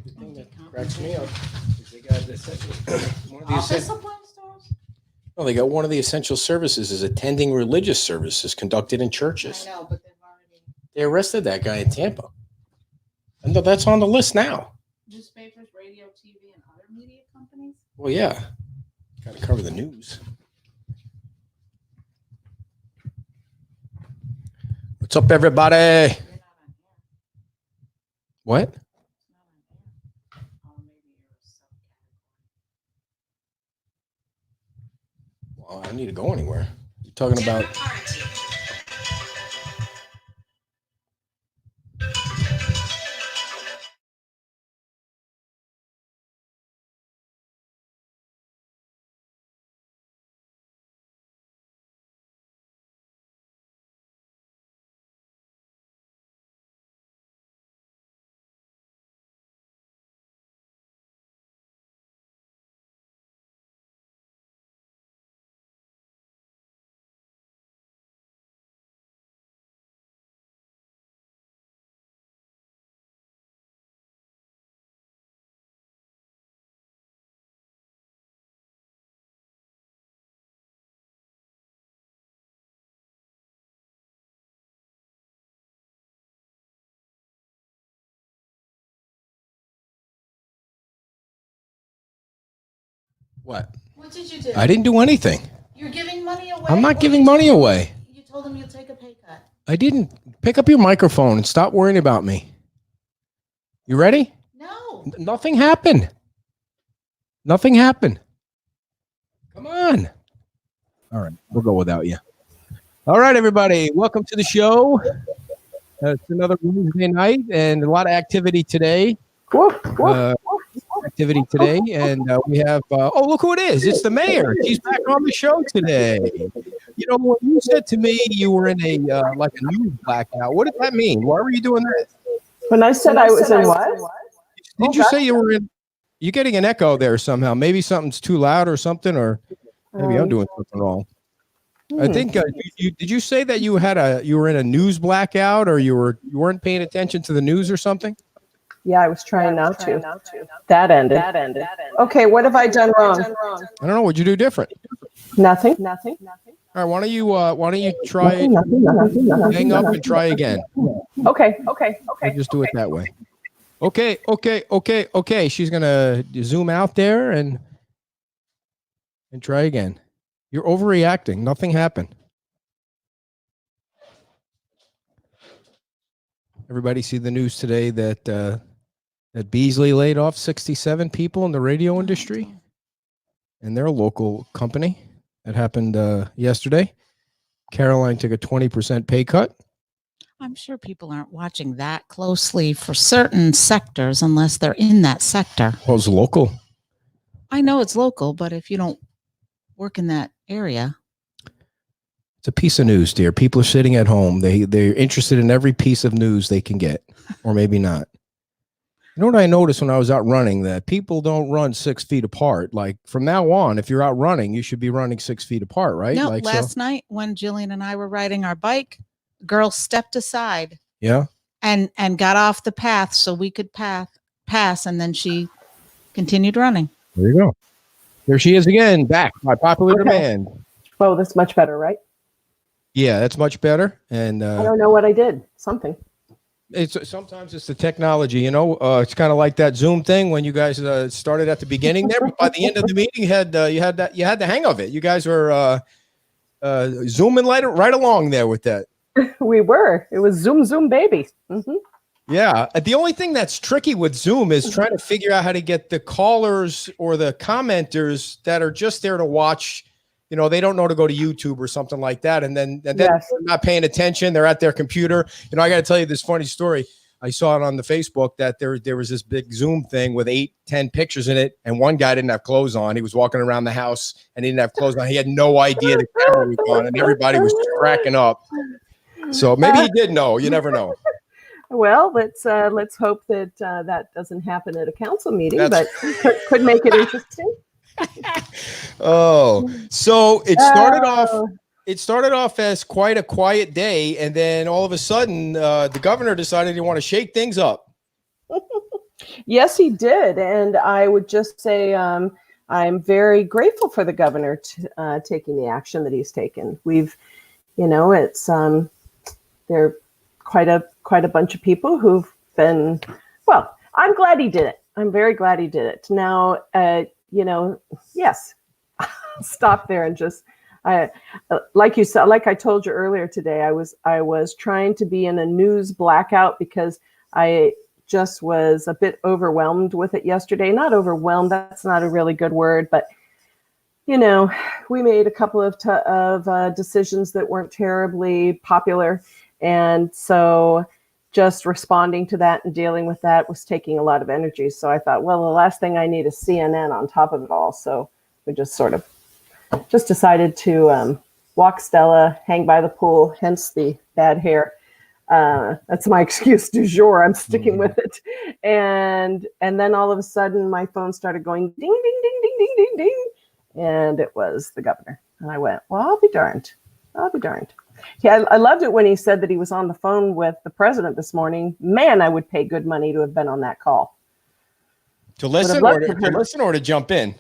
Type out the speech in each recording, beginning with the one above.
The thing that cracks me up is they got one of the well, they got one of the essential services is attending religious services conducted in churches. I know, but they've already They arrested that guy in Tampa. And that's on the list now. newspapers, radio, TV, and other media companies. Well, yeah. Got to cover the news. What's up, everybody? You're not on air. What? It's not on air. Oh, maybe you're a subcategory. Well, I don't need to go anywhere. You're talking about. What? What did you do? I didn't do anything. You're giving money away. I'm not giving money away. You told him you'll take a pay cut. I didn't. Pick up your microphone and stop worrying about me. You ready? No. Nothing happened. Nothing happened. Come on. All right. We'll go without you. All right, everybody. Welcome to the show. It's another Wednesday night and a lot of activity today. And we have oh, look who it is. It's the mayor. She's back on the show today. You know, when you said to me you were in a like a news blackout, what did that mean? Why were you doing that? When I said I was in what? Did you say you were in? You're getting an echo there somehow. Maybe something's too loud or something, or maybe I'm doing something wrong. I think did you say that you were in a news blackout, or you weren't paying attention to the news or something? Yeah, I was trying not to. That ended. Okay, what have I done wrong? I don't know. What'd you do different? Nothing. All right. Why don't you try Nothing. hang up and try again? Okay. I'll just do it that way. Okay. She's gonna zoom out there and try again. You're overreacting. Nothing happened. Everybody see the news today that Beasley laid off 67 people in the radio industry, and they're a local company. That happened yesterday. Caroline took a 20% pay cut. I'm sure people aren't watching that closely for certain sectors unless they're in that sector. Well, it's local. I know it's local, but if you don't work in that area. It's a piece of news, dear. People are sitting at home. They're interested in every piece of news they can get, or maybe not. You know what I noticed when I was out running? That people don't run 6 feet apart. Like from now on, if you're out running, you should be running 6 feet apart, right? No, like last night when Jillian and I were riding our bike, the girl stepped aside. Yeah. And got off the path so we could pass, and then she continued running. There you go. There she is again, back by popular demand. Oh, that's much better, right? Yeah, that's much better. And I don't know what I did. Something. Sometimes it's the technology, you know. It's kind of like that Zoom thing when you guys started at the beginning there, but by the end of the meeting, you had the hang of it. You guys were zooming right along there with that. We were. It was Zoom, baby. Mm-hmm. Yeah. The only thing that's tricky with Zoom is trying to figure out how to get the callers or the commenters that are just there to watch. You know, they don't know to go to YouTube or something like that. And then yes. They're not paying attention. They're at their computer. You know, I got to tell you this funny story. I saw it on the Facebook that there was this big Zoom thing with 8-10 pictures in it. And one guy didn't have clothes on. He was walking around the house and he didn't have clothes on. He had no idea the camera was on, and everybody was cracking up. So maybe he did know. You never know. Well, let's hope that that doesn't happen at a council meeting, but could make it interesting. Oh, so it started off as quite a quiet day, and then all of a sudden the governor decided he wanted to shake things up. Yes, he did. And I would just say I'm very grateful for the governor taking the action that he's taken. We've, it's there are quite a bunch of people who've been, well, I'm glad he did it. I'm very glad he did it. Now, yes, stop there and just, like you said, like I told you earlier today, I was trying to be in a news blackout because I just was a bit overwhelmed with it yesterday. Not overwhelmed, that's not a really good word, but we made a couple of decisions that weren't terribly popular. And so just responding to that and dealing with that was taking a lot of energy. So I thought, well, the last thing I need is CNN on top of it all. So we just sort of just decided to walk Stella, hang by the pool, hence the bad hair. That's my excuse du jour. I'm sticking with it. And then all of a sudden my phone started going ding, ding, ding, ding, ding, ding, ding. And it was the governor. And I went, well, I'll be darned. Yeah, I loved it when he said that he was on the phone with the president this morning. Man, I would pay good money to have been on that call. To listen or to jump in?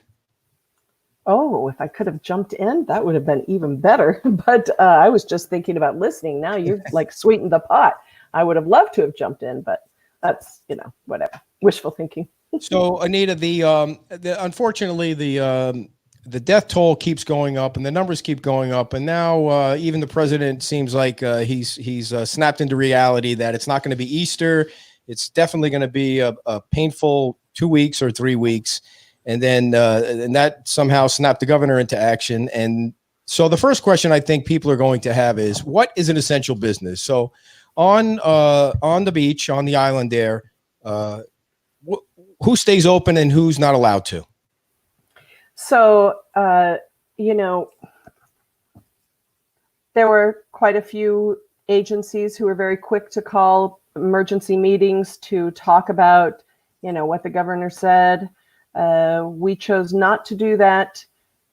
Oh, if I could have jumped in, that would have been even better. But I was just thinking about listening. Now you've like sweetened the pot. I would have loved to have jumped in, but that's, whatever. Wishful thinking. So, Anita, unfortunately, the death toll keeps going up and the numbers keep going up. And now even the president seems like he's snapped into reality that it's not going to be Easter. It's definitely going to be a painful 2 weeks or 3 weeks. And then and that somehow snapped the governor into action. And so the first question I think people are going to have is, what is an essential business? So on the beach, on the island there, who stays open and who's not allowed to? So, there were quite a few agencies who were very quick to call emergency meetings to talk about, what the governor said. We chose not to do that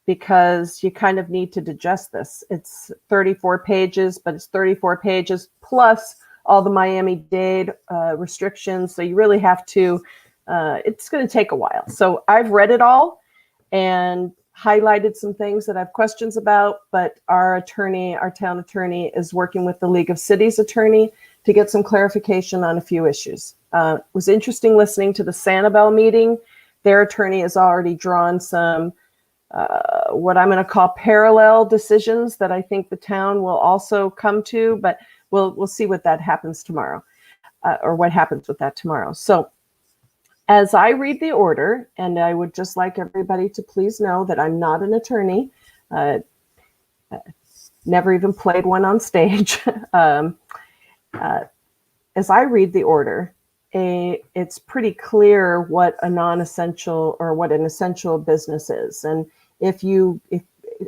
because you kind of need to digest this. It's 34 pages, but it's 34 pages plus all the Miami-Dade restrictions. So you really have to, it's going to take a while. So I've read it all and highlighted some things that I have questions about, but our town attorney is working with the League of Cities attorney to get some clarification on a few issues. It was interesting listening to the Sanibel meeting. Their attorney has already drawn some, what I'm going to call parallel decisions that I think the town will also come to, but we'll see what that happens tomorrow, or what happens with that tomorrow. So as I read the order, and I would just like everybody to please know that I'm not an attorney, never even played one on stage. As I read the order, it's pretty clear what a non-essential or what an essential business is. And if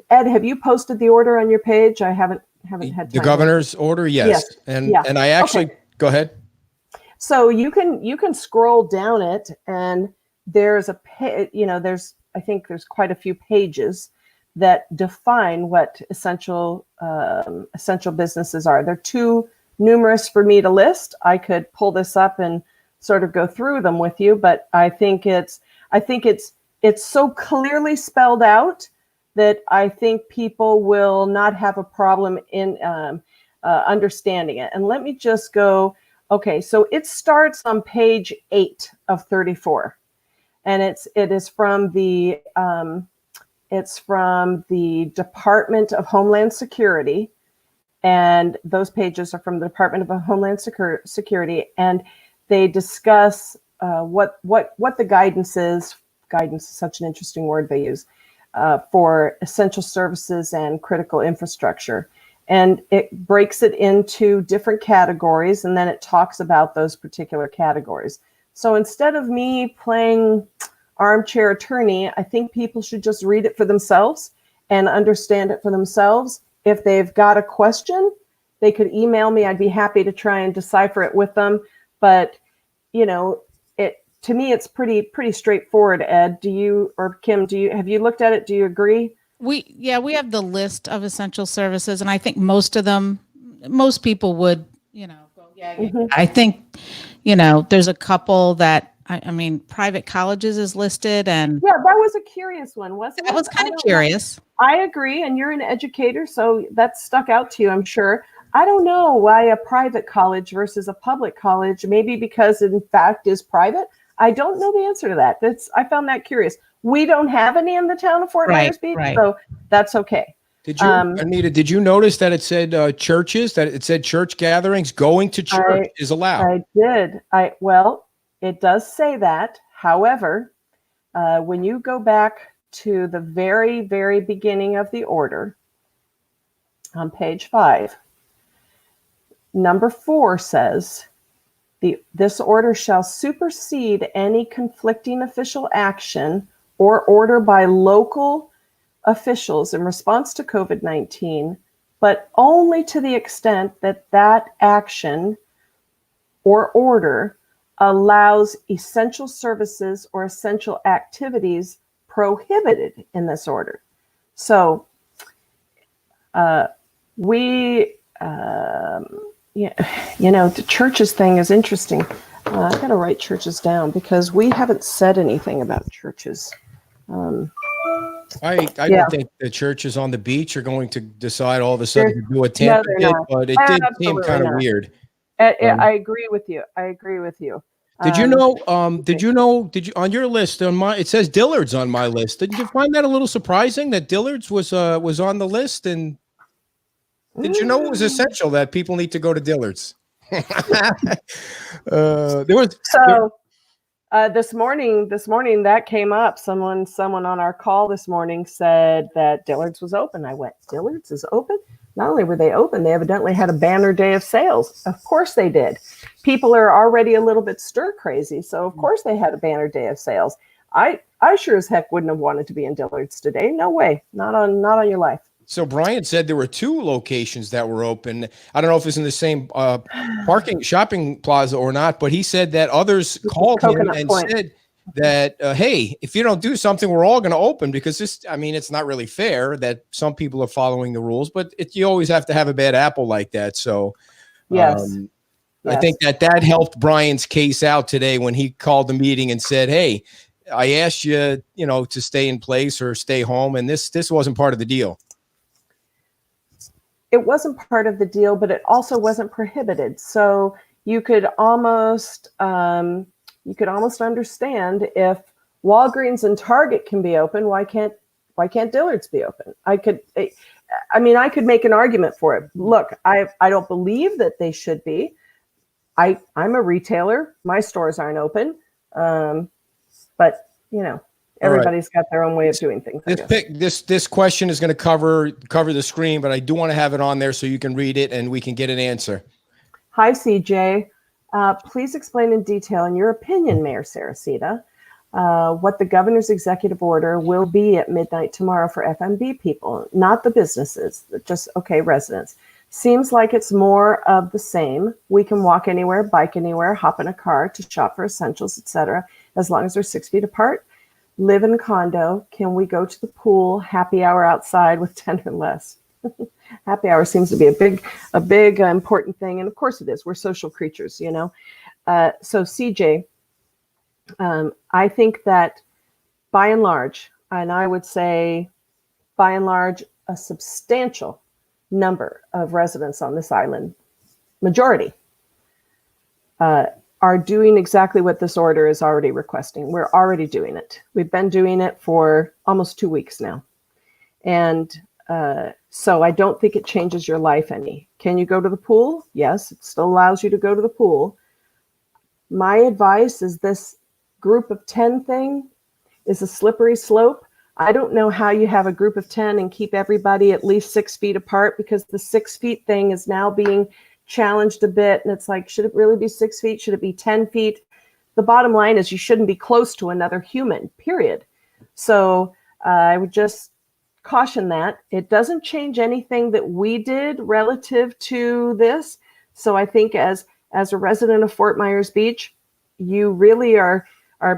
Ed, have you posted the order on your page? I haven't had time. The governor's order, yes. And I actually go ahead. So you can scroll down it, and there's I think there's quite a few pages that define what essential businesses are. They're too numerous for me to list. I could pull this up and sort of go through them with you, but I think it's so clearly spelled out that I think people will not have a problem in understanding it. And let me just go. Okay, so it starts on page 8 of 34, and it is from the Department of Homeland Security, and those pages are from the Department of Homeland Security, and they discuss what the guidance is. Guidance is such an interesting word they use for essential services and critical infrastructure. And it breaks it into different categories, and then it talks about those particular categories. So instead of me playing armchair attorney, I think people should just read it for themselves and understand it for themselves. If they've got a question, they could email me. I'd be happy to try and decipher it with them. But, to me, it's pretty straightforward, Ed. Do you, or Kim, have you looked at it? Do you agree? We have the list of essential services, and I think most people would, go, yeah. Mm-hmm. I think, there's a couple that I mean, private colleges is listed, and Yeah, that was a curious one, wasn't that it? was I kind of don't know. curious. I agree, and you're an educator, so that stuck out to you, I'm sure. I don't know why a private college versus a public college, maybe because in fact is private. I don't know the answer to that. I found that curious. We don't have any in the town of Fort Right, Myers Beach, right. so that's okay. Did you, Anita, did you notice that it said churches, that it said church gatherings, going to church is allowed? I did. Well, it does say that. However, when you go back to the very, very beginning of the order on page 5, number 4 says, this order shall supersede any conflicting official action or order by local officials in response to COVID-19, but only to the extent that that action or order allows essential services or essential activities prohibited in this order. So the churches thing is interesting. I got to write churches down because we haven't said anything about churches. I don't think the churches on the beach are going to decide all of a sudden to do a Tampa they're bit, not. but it did seem Absolutely kind of not. weird. I agree with you. Did you know? Did you on your list on my? It says Dillard's on my list. Didn't you find that a little surprising that Dillard's was on the list? And did you know it was essential that people need to go to Dillard's? This morning that came up. Someone on our call this morning said that Dillard's was open. I went, Dillard's is open? Not only were they open, they evidently had a banner day of sales. Of course they did. People are already a little bit stir crazy, so of course they had a banner day of sales. I sure as heck wouldn't have wanted to be in Dillard's today. No way. Not on your life. So Brian said there were 2 locations that were open. I don't know if it's in the same shopping plaza or not, but he said that others called him and said that, hey, if you don't do something, we're all going to open, because it's not really fair that some people are following the rules, but you always have to have a bad apple like that. So yes. I think that helped Brian's case out today when he called the meeting and said, hey, I asked you, to stay in place or stay home, and this wasn't part of the deal. It wasn't part of the deal, but it also wasn't prohibited. So you could almost understand if Walgreens and Target can be open, why can't Dillard's be open? I could make an argument for it. Look, I don't believe that they should be. I'm a retailer. My stores aren't open. But everybody's got their own way of doing things. This question is going to cover the screen, but I do want to have it on there so you can read it and we can get an answer. Hi, CJ. Please explain in detail, in your opinion, Mayor Saracita, what the governor's executive order will be at midnight tomorrow for FMB people, not the businesses, just, residents. Seems like it's more of the same. We can walk anywhere, bike anywhere, hop in a car to shop for essentials, etc., as long as they're 6 feet apart. Live in a condo. Can we go to the pool? Happy hour outside with 10 or less. Happy hour seems to be a big important thing, and of course it is. We're social creatures, So CJ, I think that by and large, and I would say by and large, a substantial number of residents on this island, majority, are doing exactly what this order is already requesting. We're already doing it. We've been doing it for almost 2 weeks now. And so I don't think it changes your life any. Can you go to the pool? Yes, it still allows you to go to the pool. My advice is this group of 10 thing is a slippery slope. I don't know how you have a group of 10 and keep everybody at least 6 feet apart, because the 6 feet thing is now being challenged a bit. And it's like, should it really be 6 feet? Should it be 10 feet? The bottom line is you shouldn't be close to another human, period. So I would just caution that. It doesn't change anything that we did relative to this. So I think as a resident of Fort Myers Beach, you really are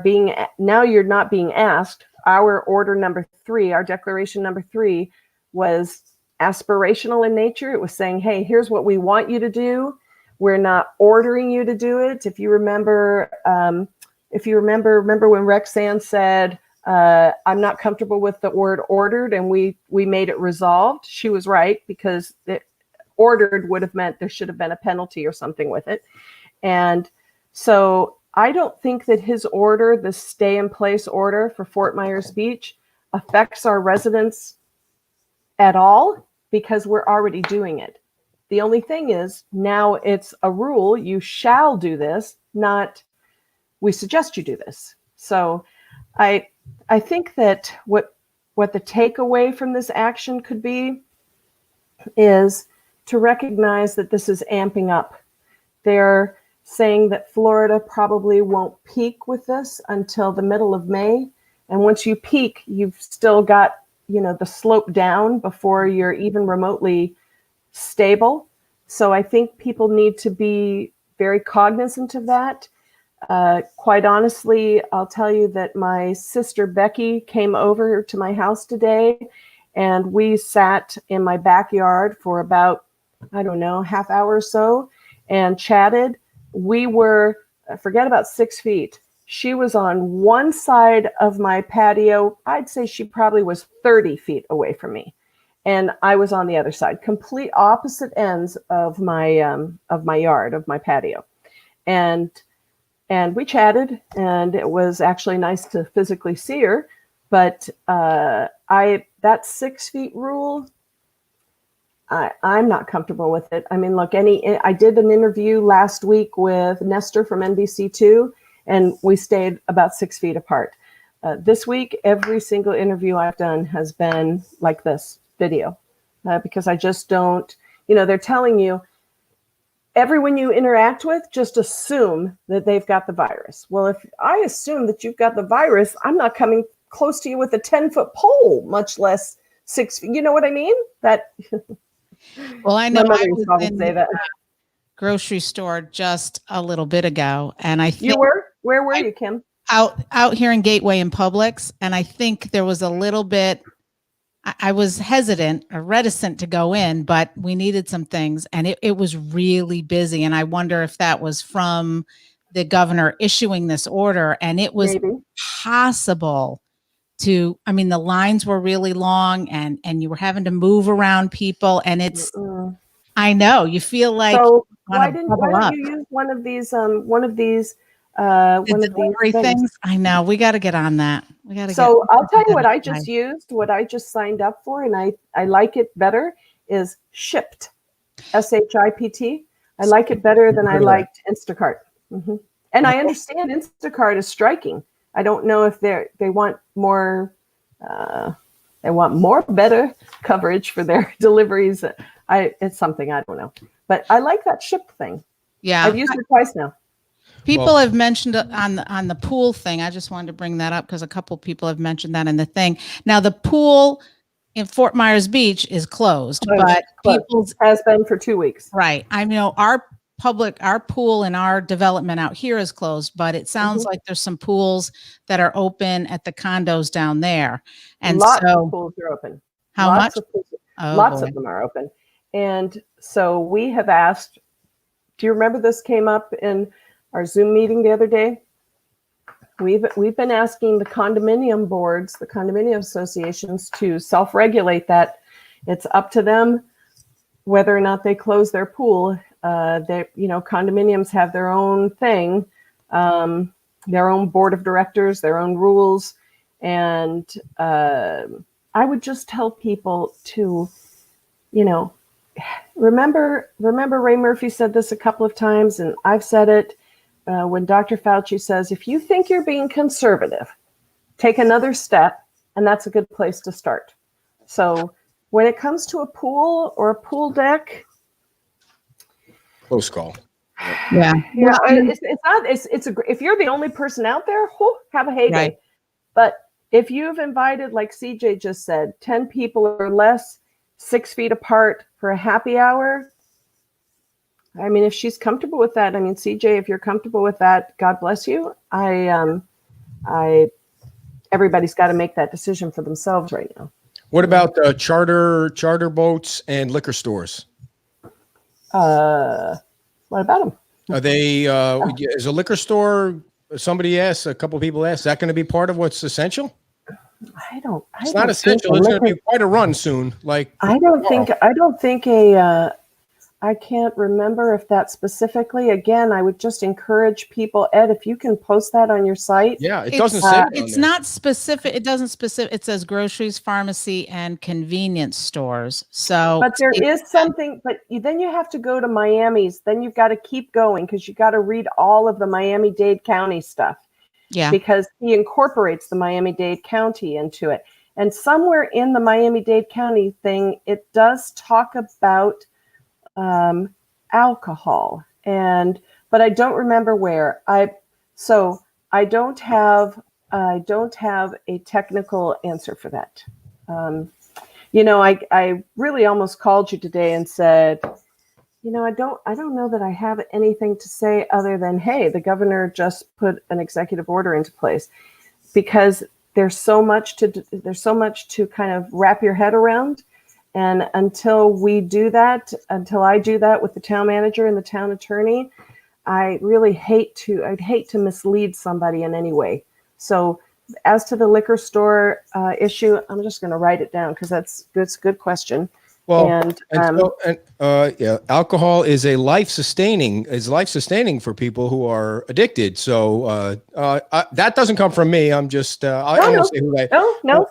being, now you're not being asked. Our order number 3, our declaration number 3 was aspirational in nature. It was saying, hey, here's what we want you to do. We're not ordering you to do it. If you remember, if you remember when Rexanne said, I'm not comfortable with the word ordered, and we made it resolved. She was right, because ordered would have meant there should have been a penalty or something with it. And so I don't think that his order, the stay in place order for Fort Myers Beach, affects our residents at all, because we're already doing it. The only thing is, now it's a rule, you shall do this, not we suggest you do this. So I think that what the takeaway from this action could be is to recognize that this is amping up. They're saying that Florida probably won't peak with this until the middle of May. And once you peak, you've still got, the slope down before you're even remotely stable. So I think people need to be very cognizant of that. Quite honestly, I'll tell you that my sister Becky came over to my house today, and we sat in my backyard for about, I don't know, half hour or so and chatted. We were, forget about 6 feet. She was on one side of my patio. I'd say she probably was 30 feet away from me. And I was on the other side, complete opposite ends of my yard, of my patio. And we chatted, and it was actually nice to physically see her. But that 6 feet rule, I'm not comfortable with it. I mean, look, I did an interview last week with Nestor from NBC2, and we stayed about 6 feet apart. This week, every single interview I've done has been like this video, because I just don't, they're telling you, everyone you interact with, just assume that they've got the virus. Well, if I assume that you've got the virus, I'm not coming close to you with a 10-foot pole, much less 6 feet. You know what I mean? Well, I know My mother I used was to always in say that. the grocery store just a little bit ago, and I think You were? Where were you, Kim? out here in Gateway and Publix, and I think there was a little bit. I was hesitant or reticent to go in, but we needed some things, and it was really busy. And I wonder if that was from the governor issuing this order, and it was Maybe. possible to, I mean, the lines were really long, and you were having to move around people, and it's, I know, you feel like, So why wanna don't bubble up. you use one of these The delivery things? I know, we got to get on that. We got to So I'll tell you what I identified. just used, what I just signed up for, and I like it better, is Shipt, SHIPT. I like it better than I liked Instacart. And I understand Instacart is striking. I don't know if they want more, better coverage for their deliveries. It's something I don't know, but I like that Shipt thing. Yeah, I've used it twice now. people have mentioned on the pool thing. I just wanted to bring that up because a couple people have mentioned that in the thing. Now the pool in Fort Myers Beach is closed, but people's has been for 2 weeks. Right. I know our pool and our development out here is closed, but it sounds like there's some pools that are open at the condos down there. And lots so of pools are open. how Lots much? Of pools, Oh, lots boy. of them are open. And so we have asked, do you remember this came up in our Zoom meeting the other day? We've been asking the condominium boards, the condominium associations, to self-regulate that. It's up to them whether or not they close their pool. Condominiums have their own thing, their own board of directors, their own rules. And I would just tell people to, remember Ray Murphy said this a couple of times, and I've said it. When Dr. Fauci says, if you think you're being conservative, take another step, and that's a good place to start. So when it comes to a pool or a pool deck, Close call. Yeah. if you're the only person out there, have a heyday. Right. But if you've invited, like CJ just said, 10 people or less, 6 feet apart for a happy hour, I mean, if she's comfortable with that, I mean, CJ, if you're comfortable with that, God bless you. Everybody's got to make that decision for themselves right now. What about charter boats and liquor stores? What about them? Are they? Is a liquor store somebody asked, a couple of people asked, is that going to be part of what's essential? It's Not essential. It's going to be quite a run soon. Like, I don't think I can't remember if that specifically. Again, I would just encourage people, Ed, if you can post that on your site. yeah, it doesn't say. It's not specific. It doesn't specific. It says groceries, pharmacy, and convenience stores. So, But there is something, but then you have to go to Miami's. Then you've got to keep going because you got to read all of the Miami-Dade County stuff. yeah, Because he incorporates the Miami-Dade County into it. And somewhere in the Miami-Dade County thing, it does talk about alcohol, but I don't remember where. I don't have a technical answer for that. I really almost called you today and said, I don't know that I have anything to say other than, hey, the governor just put an executive order into place, because there's so much to kind of wrap your head around. And until I do that with the town manager and the town attorney, I'd hate to mislead somebody in any way. So as to the liquor store issue, I'm just going to write it down because that's a good question. Well, alcohol is life sustaining for people who are addicted. So that doesn't come from me. I'm just I won't say who that. No.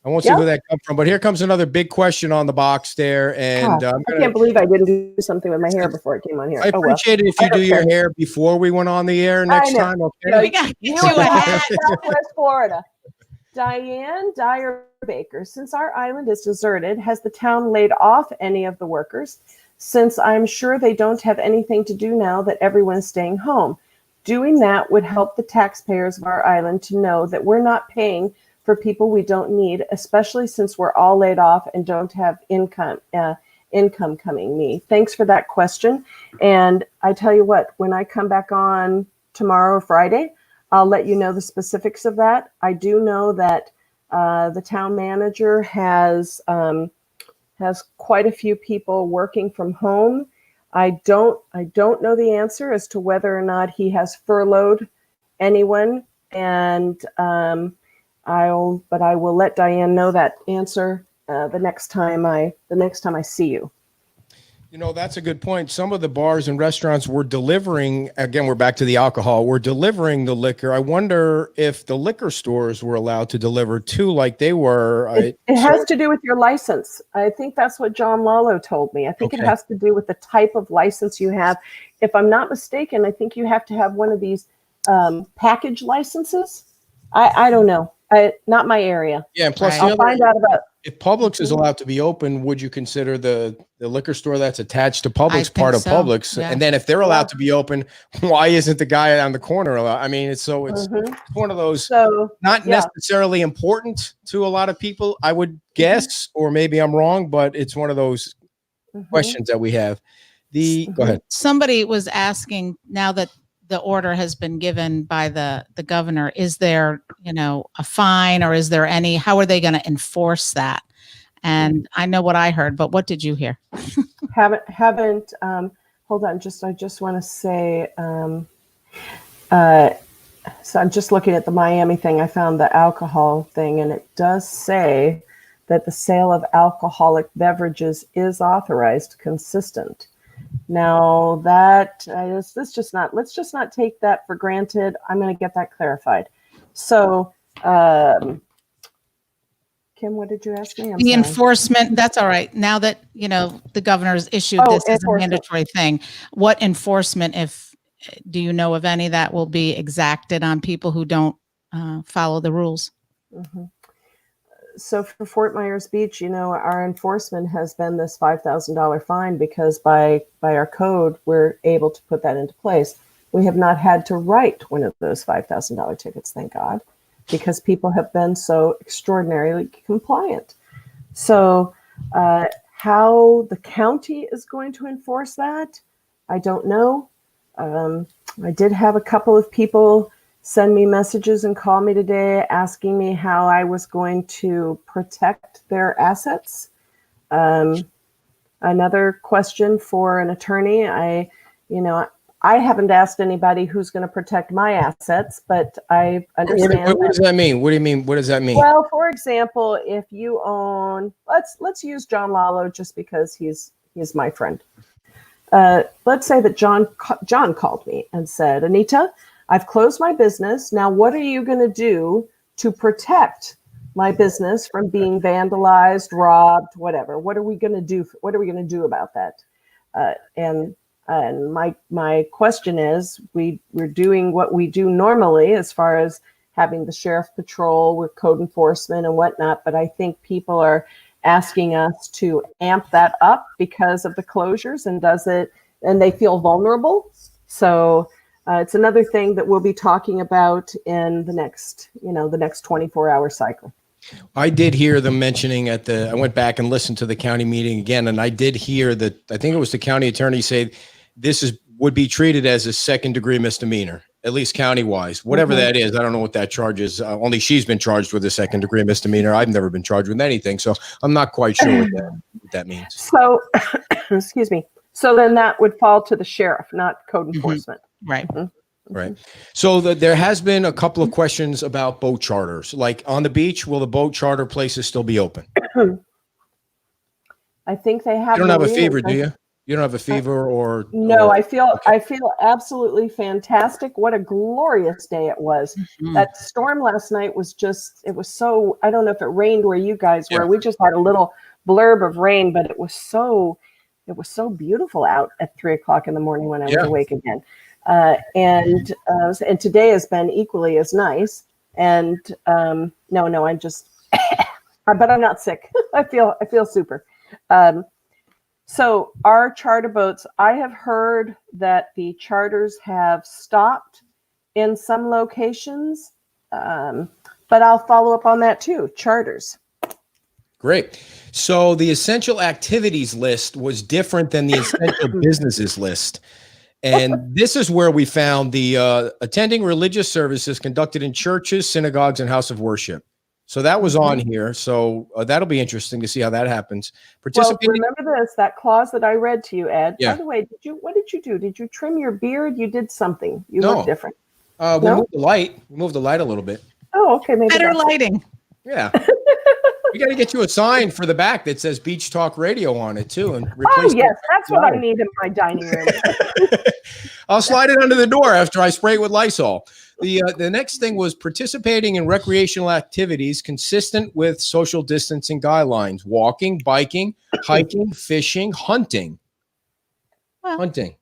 I won't say who that comes from. But here comes another big question on the box there, and I can't believe I didn't do something with my hair before it came on here. I appreciate it if you do your hair before we went on the air next time. Okay. we got to get you a hat. Southwest Florida. Diane Dyer Baker, since our island is deserted, has the town laid off any of the workers? Since I'm sure they don't have anything to do now that everyone's staying home. Doing that would help the taxpayers of our island to know that we're not paying for people we don't need, especially since we're all laid off and don't have income coming me. Thanks for that question. And I tell you what, when I come back on tomorrow or Friday, I'll let you know the specifics of that. I do know that the town manager has quite a few people working from home. I don't know the answer as to whether or not he has furloughed anyone, and I will let Diane know that answer the next time I see you. That's a good point. Some of the bars and restaurants were delivering, again, we're back to the alcohol, we're delivering the liquor. I wonder if the liquor stores were allowed to deliver too, like they were. It has to do with your license. I think that's what John Lalo told me. I think it has to do with the type of license you have. If I'm not mistaken, I think you have to have one of these package licenses. I don't know. Not my area. Yeah, and plus I'll find out about. If Publix is allowed to be open, would you consider the liquor store that's attached to Publix part of Publix? Yeah. And then if they're allowed to be open, why isn't the guy on the corner allowed? I mean, it's one of those not necessarily important to a lot of people, I would guess, or maybe I'm wrong, but it's one of those questions that we have. Go ahead. Somebody was asking, now that the order has been given by the governor, is there, a fine, or is there how are they going to enforce that? And I know what I heard, but what did you hear? Haven't hold on, I just want to say, so I'm just looking at the Miami thing. I found the alcohol thing, and it does say that the sale of alcoholic beverages is authorized, consistent. Now that let's just not take that for granted. I'm going to get that clarified. So, Kim, what did you ask me? The enforcement, that's all right. Now that, the governor's issued this as a mandatory thing, what enforcement, do you know of any that will be exacted on people who don't follow the rules? Mm-hmm. So for Fort Myers Beach, our enforcement has been this $5,000 fine, because by our code, we're able to put that into place. We have not had to write one of those $5,000 tickets, thank God, because people have been so extraordinarily compliant. So how the county is going to enforce that, I don't know. I did have a couple of people send me messages and call me today asking me how I was going to protect their assets. Another question for an attorney. I haven't asked anybody who's going to protect my assets, but I understand. What does that mean? What do you mean? What does that mean? Well, for example, if you own, let's use John Lalo just because he's my friend. Let's say that John called me and said, Anita, I've closed my business. Now, what are you going to do to protect my business from being vandalized, robbed, whatever? What are we going to do? What are we going to do about that? And my question is, we're doing what we do normally as far as having the sheriff patrol with code enforcement and whatnot. But I think people are asking us to amp that up because of the closures and they feel vulnerable. So it's another thing that we'll be talking about in the next 24-hour cycle. I did hear them mentioning I went back and listened to the county meeting again, and I did hear that, I think it was the county attorney say this would be treated as a second-degree misdemeanor, at least county-wise, whatever that is. I don't know what that charge is. Only she's been charged with a second-degree misdemeanor. I've never been charged with anything, so I'm not quite sure what that means. So, excuse me. So then that would fall to the sheriff, not code enforcement. Right. Right. So there has been a couple of questions about boat charters. Like on the beach, will the boat charter places still be open? I think they have. You don't have a fever, do you? You don't have a fever or? No, I feel absolutely fantastic. What a glorious day it was. Mm-hmm. That storm last night was it was so, I don't know if it rained where you guys were. Yeah. We just had a little blurb of rain, but it was so beautiful out at 3:00 in the morning when I was awake again. And today has been equally as nice. And no, I'm just, but I'm not sick. I feel super. So our charter boats, I have heard that the charters have stopped in some locations, but I'll follow up on that too. Charters. Great. So the essential activities list was different than the essential businesses list. And this is where we found the attending religious services conducted in churches, synagogues, and house of worship. So that was on here. So that'll be interesting to see how that happens. Well, remember that clause that I read to you, Ed. Yeah. By the way, what did you do? Did you trim your beard? You did something. You look different. We moved the light. We moved the light a little bit. Oh, okay. Maybe Better lighting. Yeah. We got to get you a sign for the back that says Beach Talk Radio on it too, and replace. Oh yes, that's what I need in my dining room. I'll slide it under the door after I spray it with Lysol. The next thing was participating in recreational activities consistent with social distancing guidelines: walking, biking, hiking, fishing, hunting. Well, Hunting.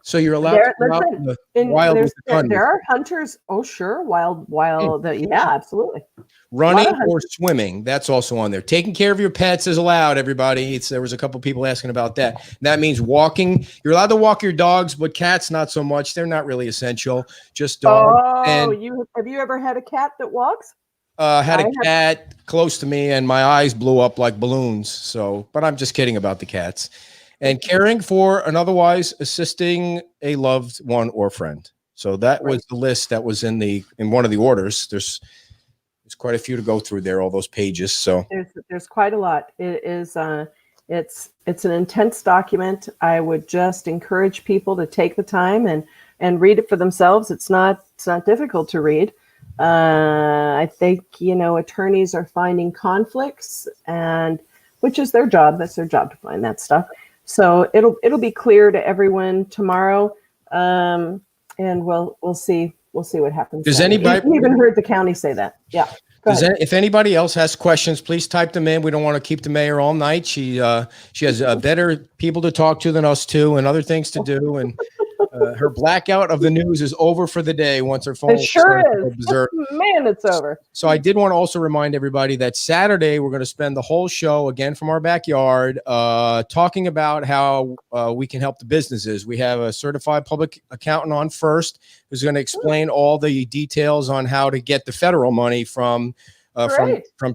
So you're allowed to go out in the wild with the gun. There are hunters. Oh, sure. Wild. Yeah, absolutely. Running or swimming. That's also on there. Taking care of your pets is allowed, everybody. There was a couple people asking about that. And that means walking. You're allowed to walk your dogs, but cats, not so much. They're not really essential. Just dogs. Oh, have you ever had a cat that walks? Had a cat close to me and my eyes blew up like balloons. So, but I'm just kidding about the cats. And caring for and otherwise assisting a loved one or friend. So that was the list that was in one of the orders. There's quite a few to go through there, all those pages. So there's quite a lot. It is it's an intense document. I would just encourage people to take the time and read it for themselves. It's not difficult to read. I think attorneys are finding conflicts, and which is their job. That's their job to find that stuff. So it'll be clear to everyone tomorrow, and we'll see what happens. Does anybody? We even heard the county say that. Yeah. If anybody else has questions, please type them in. We don't want to keep the mayor all night. She has better people to talk to than us two, and other things to do. And her blackout of the news is over for the day once her phone. It sure is. Man, it's over. So I did want to also remind everybody that Saturday we're going to spend the whole show again from our backyard talking about how we can help the businesses. We have a certified public accountant on first who's going to explain all the details on how to get the federal money from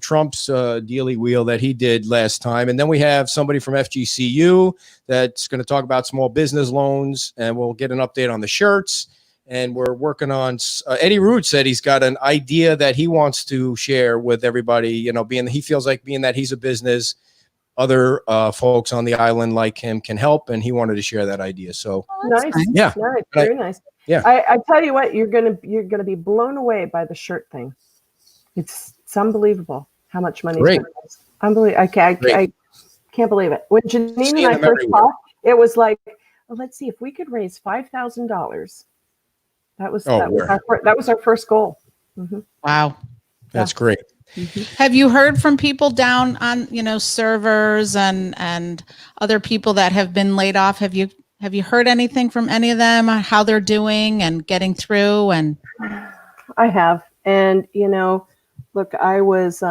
Trump's dealy wheel that he did last time. And then we have somebody from FGCU that's going to talk about small business loans, and we'll get an update on the shirts. And we're working on Eddie Root said he's got an idea that he wants to share with everybody, he feels like being that he's a business other folks on the island like him can help, and he wanted to share that idea. So Nice. Yeah. Nice. Very nice. Yeah. I tell you what, you're gonna be blown away by the shirt thing. It's unbelievable how much money. Great. Unbelievable. I can't believe it. When Janine Seeing and I them first everywhere. talked, it was like, well, let's see if we could raise $5,000. That was our first goal. Mhm. Wow. that's great. Have you heard from people down on, servers and other people that have been laid off? Have you heard anything from any of them on how they're doing and getting through? And I have. And, look, I was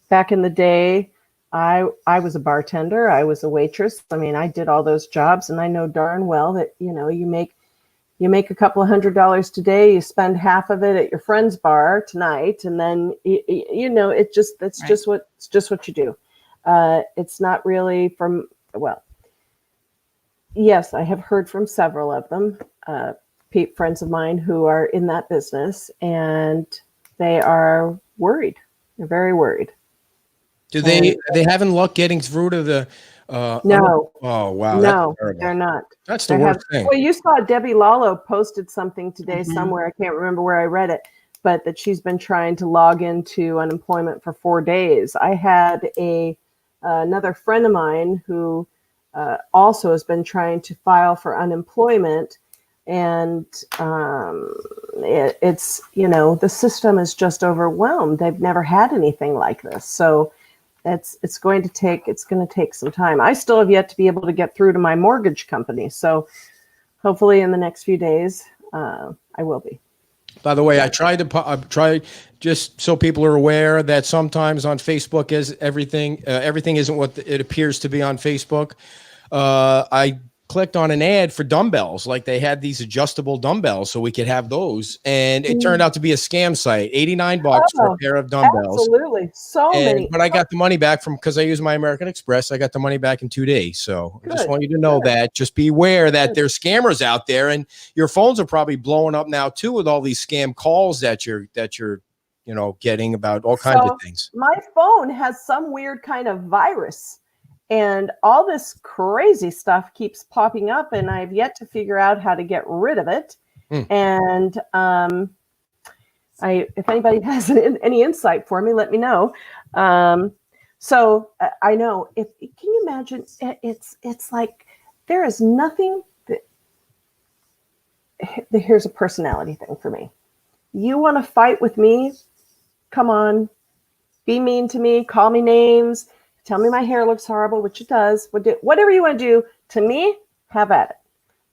back in the day, I was a bartender. I was a waitress. I mean, I did all those jobs, and I know darn well that, you make a couple of $100 today, you spend half of it at your friend's bar tonight, and then that's just what you do. It's not really yes, I have heard from several of them, friends of mine who are in that business, and they are worried. They're very worried. Do they having luck getting through to the No. Oh wow, No, that's terrible. they're not. That's the worst thing. Well, you saw Debbie Lalo posted something today somewhere. I can't remember where I read it, but that she's been trying to log into unemployment for 4 days. I had another friend of mine who also has been trying to file for unemployment, and it's the system is just overwhelmed. They've never had anything like this, so. It's going to take some time. I still have yet to be able to get through to my mortgage company. So hopefully in the next few days, I will be. By the way, I try just so people are aware that sometimes on Facebook everything isn't what it appears to be on Facebook. I clicked on an ad for dumbbells, like they had these adjustable dumbbells, so we could have those, and it turned out to be a scam site. $89 for a pair of dumbbells. Absolutely, many. But I got the money back because I used my American Express. I got the money back in 2 days. So I just want you to know that. Just be aware that there's scammers out there, and your phones are probably blowing up now too with all these scam calls that you're getting about all kinds of things. My phone has some weird kind of virus. And all this crazy stuff keeps popping up, and I've yet to figure out how to get rid of it. And if anybody has any insight for me, let me know. So I know. Can you imagine? It's like there is nothing. Here's a personality thing for me. You want to fight with me? Come on, be mean to me. Call me names. Tell me my hair looks horrible, which it does. Whatever you want to do to me, have at it.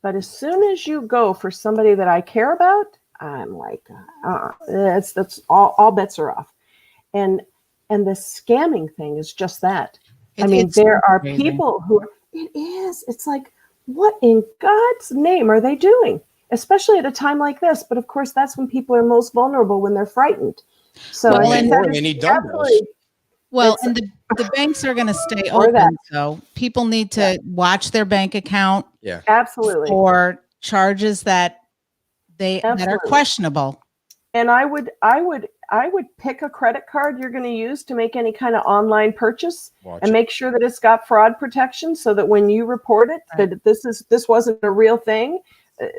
But as soon as you go for somebody that I care about, I'm like, that's all bets are off. And the scamming thing is just that. There are people who it's like, what in God's name are they doing? Especially at a time like this. But of course, that's when people are most vulnerable, when they're frightened. So they need dumbbells. Well, and the banks are going to stay open, so people need to watch their bank account. Yeah, absolutely. For charges that are questionable. And I would pick a credit card you're going to use to make any kind of online purchase, and make sure that it's got fraud protection, so that when you report it, that this wasn't a real thing,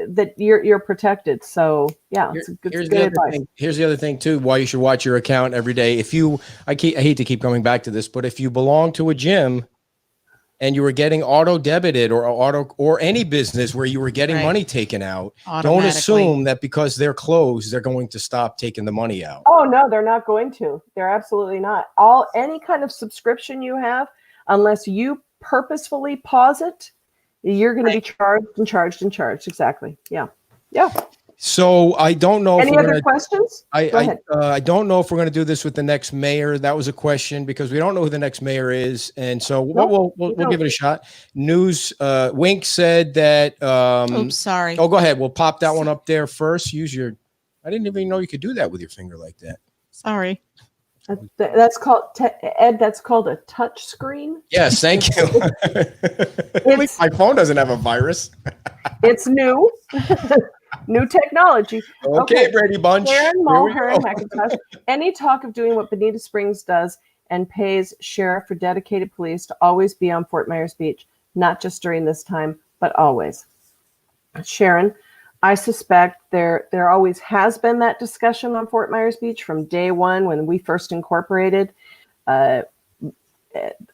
that you're protected. So yeah, it's good advice. Here's the other thing too, why you should watch your account every day. I hate to keep coming back to this, but if you belong to a gym and you were getting auto debited or any business where you were getting money taken out, don't assume that because they're closed, they're going to stop taking the money out. Oh no, they're not going to. They're absolutely not. Any kind of subscription you have, unless you purposefully pause it, you're going to be charged. Exactly. Yeah. So I don't know. Any other questions? I don't know if we're going to do this with the next mayor. That was a question because we don't know who the next mayor is, and so we'll give it a shot. News. Wink said that. Oops, sorry. Oh, go ahead. We'll pop that one up there first. I didn't even know you could do that with your finger like that. Sorry. That's called Ed. That's called a touch screen. Yes, thank you. At least my phone doesn't have a virus. It's new, new technology. Okay, Brady Bunch. Karen Mulhern, Macintosh. Any talk of doing what Bonita Springs does and pays sheriff or dedicated police to always be on Fort Myers Beach, not just during this time, but always. Sharon, I suspect there always has been that discussion on Fort Myers Beach from day one when we first incorporated.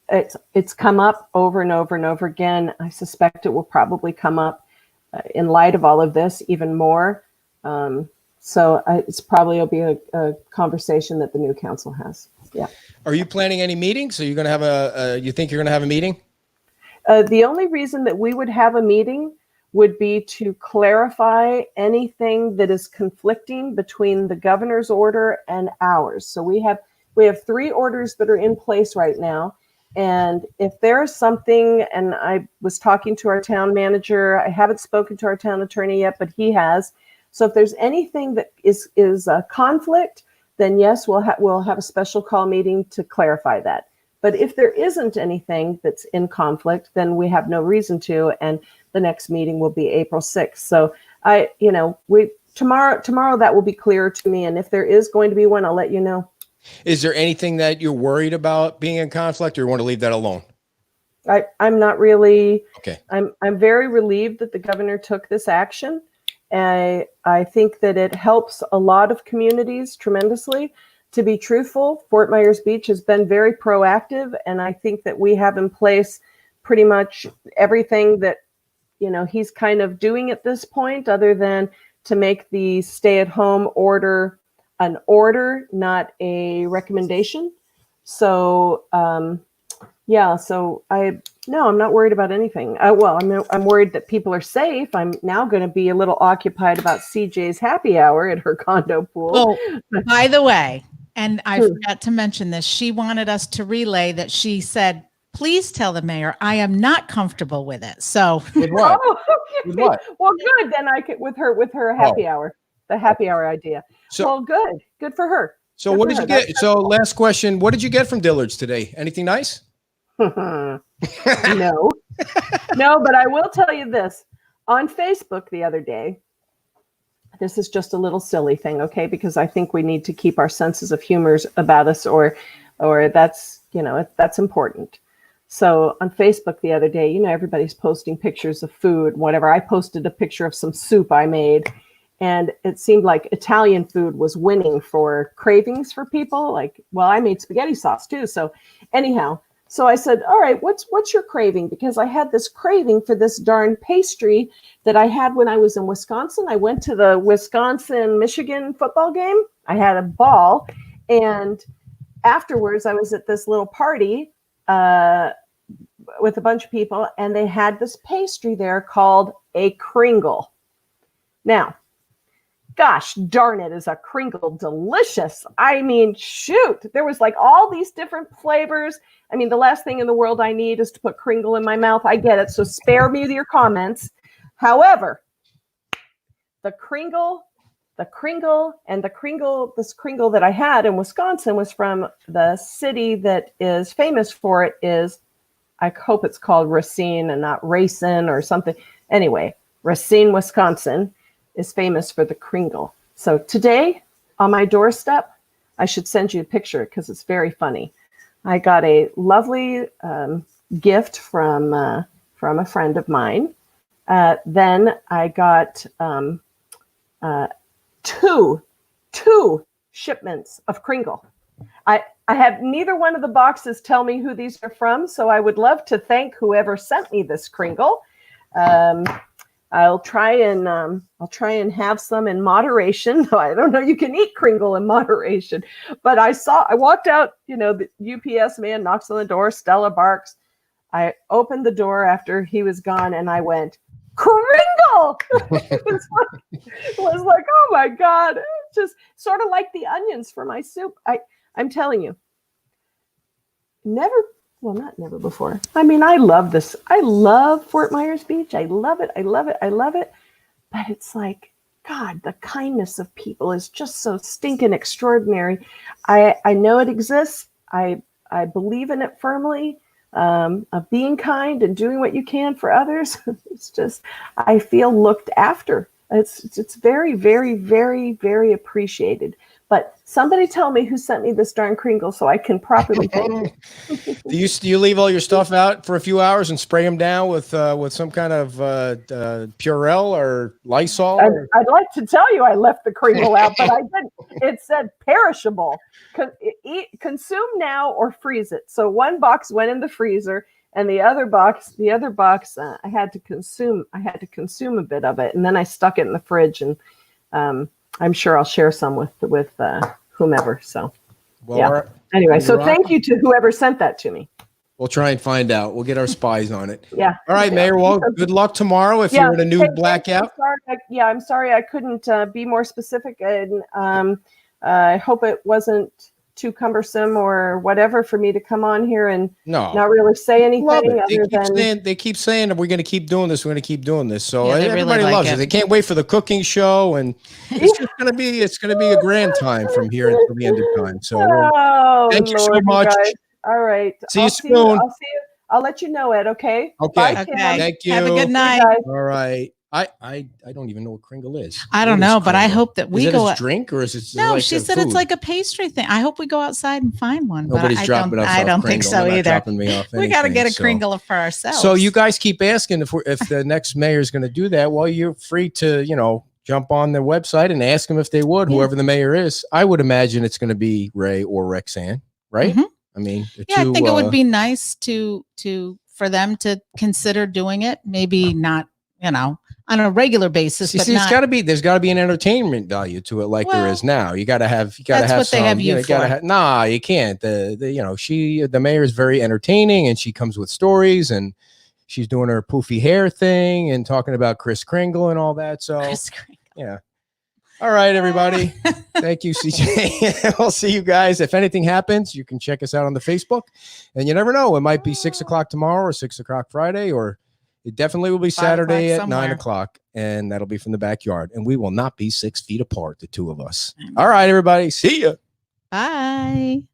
It's come up over and over and over again. I suspect it will probably come up in light of all of this even more. So it's probably will be a conversation that the new council has. Yeah. Are you planning any meetings? Are you going to have you think you're going to have a meeting? The only reason that we would have a meeting would be to clarify anything that is conflicting between the governor's order and ours. So we have 3 orders that are in place right now. And if there is something, and I was talking to our town manager, I haven't spoken to our town attorney yet, but he has. So if there's anything that is a conflict, then yes, we'll have a special call meeting to clarify that. But if there isn't anything that's in conflict, then we have no reason to, and the next meeting will be April 6th. So tomorrow that will be clear to me. And if there is going to be one, I'll let you know. Is there anything that you're worried about being in conflict, or you want to leave that alone? I'm not really. Okay. I'm very relieved that the governor took this action. I think that it helps a lot of communities tremendously. To be truthful, Fort Myers Beach has been very proactive, and I think that we have in place pretty much everything that he's kind of doing at this point, other than to make the stay-at-home order an order, not a recommendation. So so I'm not worried about anything. I'm worried that people are safe. I'm now going to be a little occupied about CJ's happy hour at her condo pool. Oh, by the way, and I forgot to mention this, she wanted us to relay that she said, please tell the mayor I am not comfortable with it. So With what? Oh, okay. With what? Well, good. Then I could with her happy hour, the happy hour idea. So, well, good for her. So Good what for did her. you get? That's So last question, what did you get from Dillard's today? Anything nice? No, but I will tell you this. On Facebook the other day, this is just a little silly thing, okay? Because I think we need to keep our senses of humor about us, or that's, that's important. So on Facebook the other day, everybody's posting pictures of food, whatever. I posted a picture of some soup I made, and it seemed like Italian food was winning for cravings for people. Like, well, I made spaghetti sauce too. So anyhow, so I said, all right, what's your craving? Because I had this craving for this darn pastry that I had when I was in Wisconsin. I went to the Wisconsin-Michigan football game. I had a ball. And afterwards, I was at this little party with a bunch of people, and they had this pastry there called a Kringle. Now, gosh darn it, is a Kringle delicious. I mean, shoot, there was like all these different flavors. I mean, the last thing in the world I need is to put Kringle in my mouth. I get it. So spare me your comments. However, this Kringle that I had in Wisconsin was from the city that is famous for it is, I hope it's called Racine and not Racine or something. Anyway, Racine, Wisconsin is famous for the Kringle. So today on my doorstep, I should send you a picture because it's very funny. I got a lovely gift from a friend of mine. Then I got two shipments of Kringle. I have neither one of the boxes tell me who these are from, so I would love to thank whoever sent me this Kringle. I'll try and have some in moderation. I don't know, you can eat Kringle in moderation, but I walked out, the UPS man knocks on the door, Stella barks. I opened the door after he was gone and I went, Kringle! It was like, oh my God, just sort of like the onions for my soup. I'm telling you, not never before. I mean, I love this. I love Fort Myers Beach. I love it. But it's like, God, the kindness of people is just so stinking extraordinary. I know it exists. I believe in it firmly, of being kind and doing what you can for others. It's just, I feel looked after. It's very, very, very, very appreciated But somebody tell me who sent me this darn Kringle so I can properly thank you. Do you leave all your stuff out for a few hours and spray them down with some kind of Purell or Lysol? I'd like to tell you I left the Kringle out, but I didn't. It said perishable. Consume now or freeze it. So one box went in the freezer, and the other box, I had to consume a bit of it, and then I stuck it in the fridge, and I'm sure I'll share some with whomever. So, Well, yeah. Anyway, so thank you to whoever sent that to me. We'll try and find out. We'll get our spies on it. Yeah. All right, Mayor. Well, good luck tomorrow if you're in a new blackout. I'm sorry I couldn't be more specific, and I hope it wasn't too cumbersome or whatever for me to come on here and not really say anything other than they keep saying that we're going to keep doing this. We're going to keep doing this. So Yeah, everybody really loves like it. They can't wait for the cooking show, and it's just going to be a grand time from here until the end of time. So thank you so much. You guys. All right. See you soon. I'll see you. I'll let you know, Ed. Okay. Okay. Bye, Kim. Thank you. Have a good night. All right. I don't even know what Kringle is. I don't know, but I hope that we is it go. a drink or is it? No, like she a said food? it's like a pastry thing. I hope we go outside and find one. Nobody's but dropping us I off don't think Kringle. so They're not either. dropping me off We got to anything, get a so. Kringle for ourselves. So you guys keep asking if the next mayor is going to do that. Well, you're free to jump on their website and ask them if they would. Yeah. Whoever the mayor is, I would imagine it's going to be Ray or Rexanne, right? Mhm. I mean, I think it would be nice for them to consider doing it. Maybe not, on a regular basis. But there's got to be an entertainment value to it, like there is now. You got to have that's what some. they have you for. Nah, you can't. The mayor is very entertaining, and she comes with stories, and she's doing her poofy hair thing and talking about Kris Kringle and all that. So Kris Kringle. yeah. All right, everybody. Thank you, CJ. I'll see you guys. If anything happens, you can check us out on the Facebook. And you never know. It might be 6 o'clock tomorrow or 6 o'clock Friday, or it definitely will be Saturday at 9 o'clock. And that'll be from the backyard. And we will not be 6 feet apart, the two of us. All right, everybody. See ya. Bye.